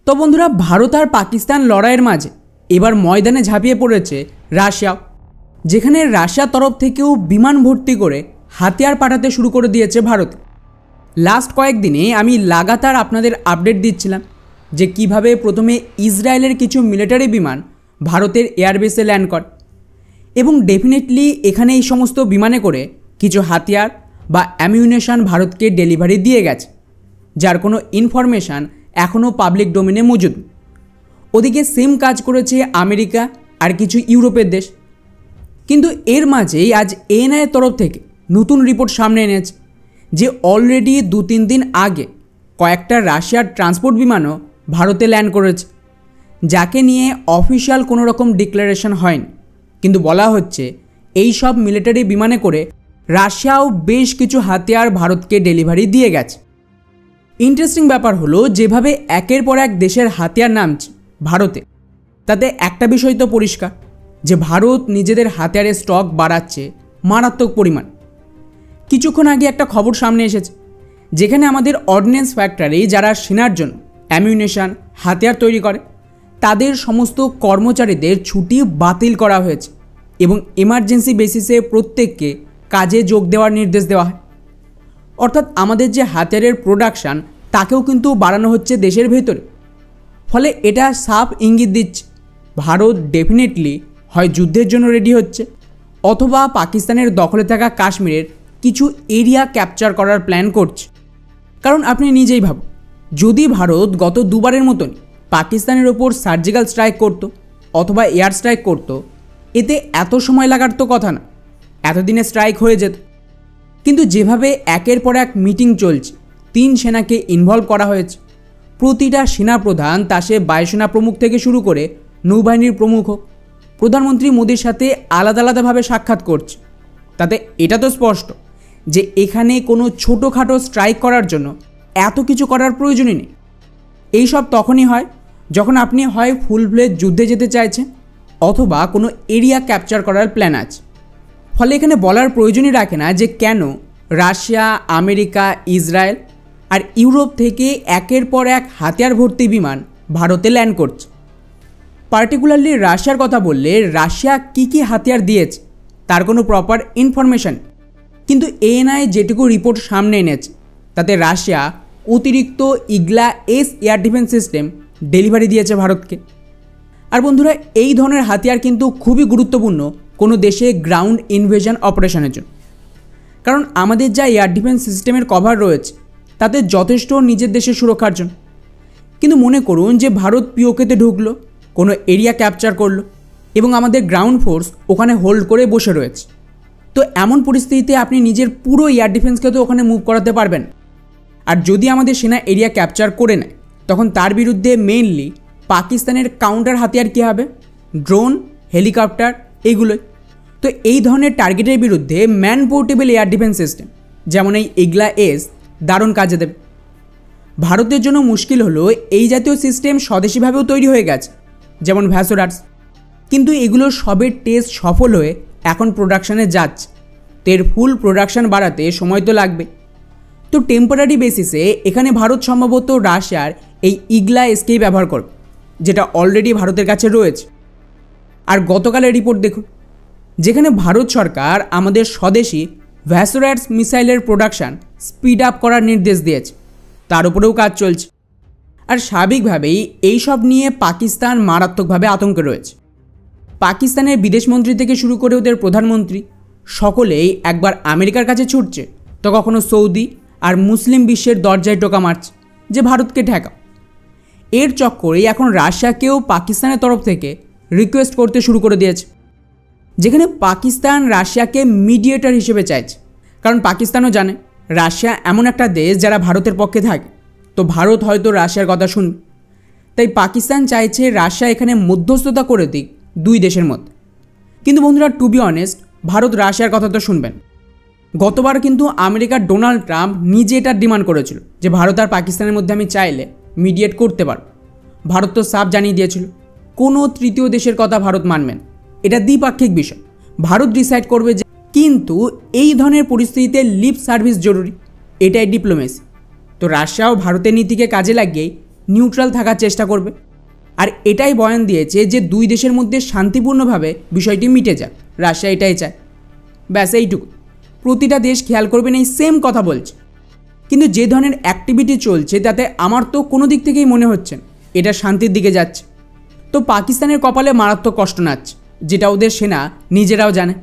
তো বন্ধুরা, ভারত আর পাকিস্তান লড়াইয়ের মাঝে এবার ময়দানে ঝাঁপিয়ে পড়েছে রাশিয়া, যেখানে রাশিয়ার তরফ থেকেও বিমান ভর্তি করে হাতিয়ার পাঠাতে শুরু করে দিয়েছে ভারত। লাস্ট কয়েকদিনে আমি লাগাতার আপনাদের আপডেট দিচ্ছিলাম যে কিভাবে প্রথমে ইসরায়েলের কিছু মিলিটারি বিমান ভারতের এয়ারবেসে ল্যান্ড করে এবং ডেফিনেটলি এখানে এই সমস্ত বিমানে করে কিছু হাতিয়ার বা অ্যামিউনেশন ভারতকে ডেলিভারি দিয়ে গেছে, যার কোনো ইনফরমেশান এখনও পাবলিক ডোমেনে মজুদ। ওদিকে সেম কাজ করেছে আমেরিকা আর কিছু ইউরোপের দেশ। কিন্তু এর মাঝেই আজ এএনআইয়ের তরফ থেকে নতুন রিপোর্ট সামনে এনেছে যে অলরেডি 2-3 দিন আগে কয়েকটা রাশিয়ার ট্রান্সপোর্ট বিমানও ভারতে ল্যান্ড করেছে, যাকে নিয়ে অফিসিয়াল কোনো রকম ডিক্লারেশন হয়নি, কিন্তু বলা হচ্ছে এই সব মিলিটারি বিমানে করে রাশিয়াও বেশ কিছু হাতিয়ার ভারতকে ডেলিভারি দিয়ে গেছে। ইন্টারেস্টিং ব্যাপার হলো যেভাবে একের পর এক দেশের হাতিয়ার নামছে ভারতে, তাতে একটা বিষয় তো পরিষ্কার যে ভারত নিজেদের হাতিয়ারের স্টক বাড়াচ্ছে মারাত্মক পরিমাণ। কিছুক্ষণ আগে একটা খবর সামনে এসেছে যেখানে আমাদের অর্ডিন্যান্স ফ্যাক্টরি যারা সেনার জন্য অ্যামিউনেশন হাতিয়ার তৈরি করে তাদের সমস্ত কর্মচারীদের ছুটি বাতিল করা হয়েছে এবং এমার্জেন্সি বেসিসে প্রত্যেককে কাজে যোগ দেওয়ার নির্দেশ দেওয়া হয়। অর্থাৎ আমাদের যে হাতিয়ারের প্রোডাকশান তাকেও কিন্তু বাড়ানো হচ্ছে দেশের ভেতরে। ফলে এটা সাফ ইঙ্গিত দিচ্ছে ভারত ডেফিনেটলি হয় যুদ্ধের জন্য রেডি হচ্ছে অথবা পাকিস্তানের দখলে থাকা কাশ্মীরের কিছু এরিয়া ক্যাপচার করার প্ল্যান করছে। কারণ আপনি নিজেই ভাবুন, যদি ভারত গত দুবারের মতন পাকিস্তানের ওপর সার্জিক্যাল স্ট্রাইক করত অথবা এয়ার স্ট্রাইক করত, এতে এত সময় লাগার তো কথা না, এতদিনে স্ট্রাইক হয়ে যেত। কিন্তু যেভাবে একের পর এক মিটিং চলছে, 3 সেনাকে ইনভলভ করা হয়েছে, প্রতিটা সেনাপ্রধান তা সে বায়ুসেনা প্রমুখ থেকে শুরু করে নৌবাহিনীর প্রমুখ হোক, প্রধানমন্ত্রী মোদির সাথে আলাদা আলাদাভাবে সাক্ষাৎ করছে, তাতে এটা তো স্পষ্ট যে এখানে কোনো ছোটোখাটো স্ট্রাইক করার জন্য এত কিছু করার প্রয়োজনই নেই। এইসব তখনই হয় যখন আপনি হয় ফুল ফ্লেজ যুদ্ধে যেতে চাইছেন অথবা কোনো এরিয়া ক্যাপচার করার প্ল্যান আছে। ফলে এখানে বলার প্রয়োজনই রাখে না যে কেন রাশিয়া, আমেরিকা, ইসরায়েল আর ইউরোপ থেকে একের পর এক হাতিয়ার ভর্তি বিমান ভারতে ল্যান্ড করছে। পার্টিকুলারলি রাশিয়ার কথা বললে রাশিয়া কী কী হাতিয়ার দিয়েছে তার কোনো প্রপার ইনফরমেশান, কিন্তু এএনআই যেটুকু রিপোর্ট সামনে এনেছে তাতে রাশিয়া অতিরিক্ত Igla S air defence system delivery দিয়েছে ভারতকে। আর বন্ধুরা, এই ধরনের হাতিয়ার কিন্তু খুবই গুরুত্বপূর্ণ কোনো দেশে গ্রাউন্ড ইনভেশন অপারেশনের জন্য, কারণ আমাদের যা এয়ার ডিফেন্স সিস্টেমের কভার রয়েছে তাতে যথেষ্ট নিজের দেশের সুরক্ষার জন্য। কিন্তু মনে করুন যে ভারত পিওকেতে ঢুকলো, কোনো এরিয়া ক্যাপচার করলো এবং আমাদের গ্রাউন্ড ফোর্স ওখানে হোল্ড করে বসে রয়েছে, তো এমন পরিস্থিতিতে আপনি নিজের পুরো এয়ার ডিফেন্সকে তো ওখানে মুভ করাতে পারবেন। আর যদি আমাদের সেনা এরিয়া ক্যাপচার করে নেয় তখন তার বিরুদ্ধে মেইনলি পাকিস্তানের কাউন্টার হাতিয়ার কী হবে? ড্রোন, হেলিকপ্টার, এগুলোই। তো এই ধরনের টার্গেটের বিরুদ্ধে man portable air defence system যেমন এই ইগলা-এস দারুণ কাজে দেবে। ভারতের জন্য মুশকিল হলো এই জাতীয় সিস্টেম স্বদেশিভাবেও তৈরি হয়ে গেছে, যেমন ভ্যাসোরাস, কিন্তু এগুলো সবের টেস্ট সফল হয়ে এখন প্রোডাকশানে যাচ্ছে, তো এর ফুল প্রোডাকশান বাড়াতে সময় তো লাগবে। তো টেম্পোরারি বেসিসে এখানে ভারত সম্ভবত রাশিয়ার এই ইগলা-এসকেই ব্যবহার করবে, যেটা অলরেডি ভারতের কাছে রয়েছে। আর গতকালের রিপোর্ট দেখুন, যেখানে ভারত সরকার আমাদের স্বদেশি ভ্যাসোরাস মিসাইলের প্রোডাকশান স্পিড আপ করার নির্দেশ দিয়েছে, তার উপরেও কাজ চলছে। আর স্বাভাবিকভাবেই এই সব নিয়ে পাকিস্তান মারাত্মকভাবে আতঙ্কে রয়েছে। পাকিস্তানের বিদেশমন্ত্রী থেকে শুরু করে ওদের প্রধানমন্ত্রী সকলেই একবার আমেরিকার কাছে ছুটছে, তো কখনো সৌদি আর মুসলিম বিশ্বের দরজায় টোকা মারছে যে ভারতকে ঠেকাও। এর চক্করেই এখন রাশিয়াকেও পাকিস্তানের তরফ থেকে রিকোয়েস্ট করতে শুরু করে দিয়েছে, যেখানে পাকিস্তান রাশিয়াকে মিডিয়েটর হিসেবে চাইছে। কারণ পাকিস্তানও জানে রাশিয়া এমন একটা দেশ যারা ভারতের পক্ষে থাকে, তো ভারত হয়তো রাশিয়ার কথা শুনবে। তাই পাকিস্তান চাইছে রাশিয়া এখানে মধ্যস্থতা করে দিক 2 দেশের মধ্যে। কিন্তু বন্ধুরা, টু বি অনেস্ট, ভারত রাশিয়ার কথা তো শুনবেন। গতবার কিন্তু আমেরিকার ডোনাল্ড ট্রাম্প নিজে এটার ডিমান্ড করেছিল যে ভারত আর পাকিস্তানের মধ্যে আমি চাইলে মিডিয়েট করতে পারব। ভারত তো সাফ জানিয়ে দিয়েছিল কোনো তৃতীয় দেশের কথা ভারত মানবেন, এটা দ্বিপাক্ষিক বিষয়, ভারত ডিসাইড করবে যে। কিন্তু এই ধরনের পরিস্থিতিতে লিপ সার্ভিস জরুরি, এটাই ডিপ্লোমেসি। তো রাশিয়াও ভারতের নীতিকে কাজে লাগিয়েই নিউট্রাল থাকার চেষ্টা করবে। আর এটাই বয়ান দিয়েছে যে দুই দেশের মধ্যে শান্তিপূর্ণভাবে বিষয়টি মিটে যাক, রাশিয়া এটাই চায়। ব্যাস এইটুকু। প্রতিটা দেশ খেয়াল করবেন এই সেম কথা বলছে। কিন্তু যে ধরনের অ্যাক্টিভিটি চলছে তাতে আমার তো কোনো দিক থেকেই মনে হচ্ছে না এটা শান্তির দিকে যাচ্ছে। তো পাকিস্তানের কপালে মারাত্মক কষ্ট নাচ্ছে, যেটা ওদের সেনা নিজেরাও জানে।